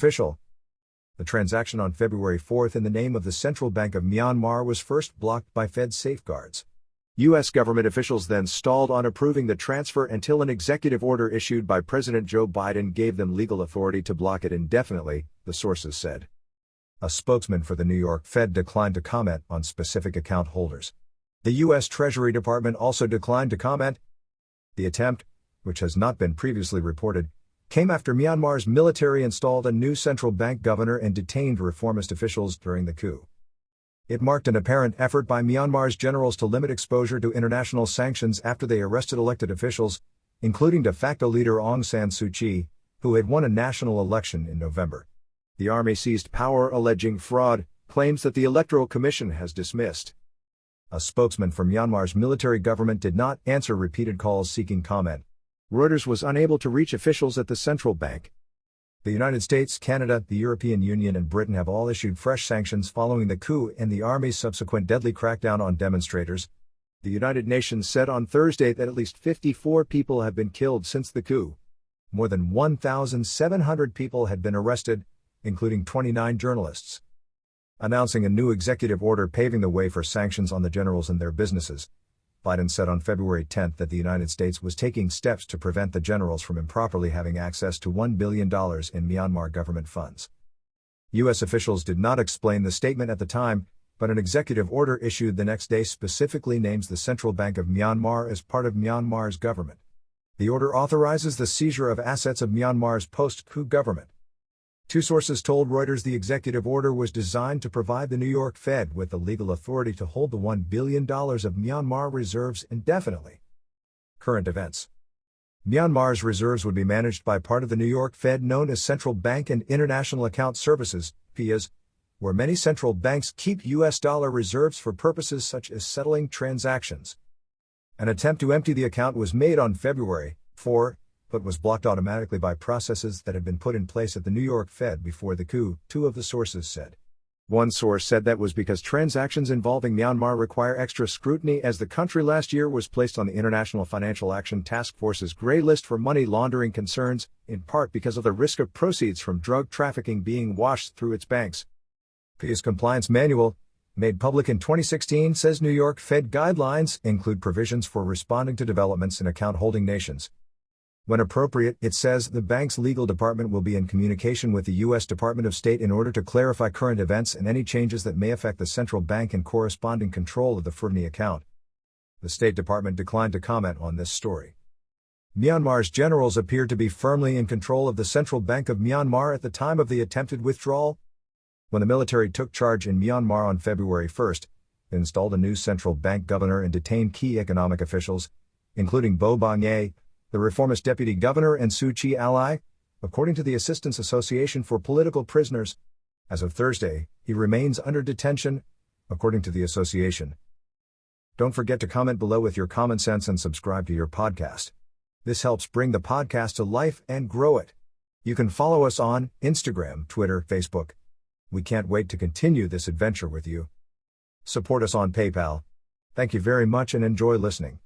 Official. The transaction on February 4 in the name of the Central Bank of Myanmar was first blocked by Fed safeguards. U.S. government officials then stalled on approving the transfer until an executive order issued by President Joe Biden gave them legal authority to block it indefinitely, the sources said. A spokesman for the New York Fed declined to comment on specific account holders. The U.S. Treasury Department also declined to comment. The attempt, which has not been previously reported, came after Myanmar's military installed a new central bank governor and detained reformist officials during the coup. It marked an apparent effort by Myanmar's generals to limit exposure to international sanctions after they arrested elected officials, including de facto leader Aung San Suu Kyi, who had won a national election in November. The army seized power alleging fraud, claims that the Electoral Commission has dismissed. A spokesman for Myanmar's military government did not answer repeated calls seeking comment. Reuters was unable to reach officials at the central bank. The United States, Canada, the European Union and Britain have all issued fresh sanctions following the coup and the army's subsequent deadly crackdown on demonstrators. The United Nations said on Thursday that at least 54 people have been killed since the coup. More than 1,700 people had been arrested, including 29 journalists. Announcing a new executive order paving the way for sanctions on the generals and their businesses, Biden said on February 10 that the United States was taking steps to prevent the generals from improperly having access to $1 billion in Myanmar government funds. U.S. officials did not explain the statement at the time, but an executive order issued the next day specifically names the Central Bank of Myanmar as part of Myanmar's government. The order authorizes the seizure of assets of Myanmar's post-coup government. Two sources told Reuters the executive order was designed to provide the New York Fed with the legal authority to hold the $1 billion of Myanmar reserves indefinitely. Current events. Myanmar's reserves would be managed by part of the New York Fed known as Central Bank and International Account Services, PIAs, where many central banks keep U.S. dollar reserves for purposes such as settling transactions. An attempt to empty the account was made on February 4, but was blocked automatically by processes that had been put in place at the New York Fed before the coup, two of the sources said. One source said that was because transactions involving Myanmar require extra scrutiny as the country last year was placed on the International Financial Action Task Force's gray list for money laundering concerns, in part because of the risk of proceeds from drug trafficking being washed through its banks. PIA's compliance manual, made public in 2016, says New York Fed guidelines include provisions for responding to developments in account-holding nations. When appropriate, it says the bank's legal department will be in communication with the U.S. Department of State in order to clarify current events and any changes that may affect the central bank and corresponding control of the FDI account. The State Department declined to comment on this story. Myanmar's generals appeared to be firmly in control of the Central Bank of Myanmar at the time of the attempted withdrawal. When the military took charge in Myanmar on February 1, they installed a new central bank governor and detained key economic officials, including Bo Bangye, the reformist deputy governor and Suu Kyi ally, according to the Assistance Association for Political Prisoners. As of Thursday, he remains under detention, according to the association. Don't forget to comment below with your common sense and subscribe to your podcast. This helps bring the podcast to life and grow it. You can follow us on Instagram, Twitter, Facebook. We can't wait to continue this adventure with you. Support us on PayPal. Thank you very much and enjoy listening.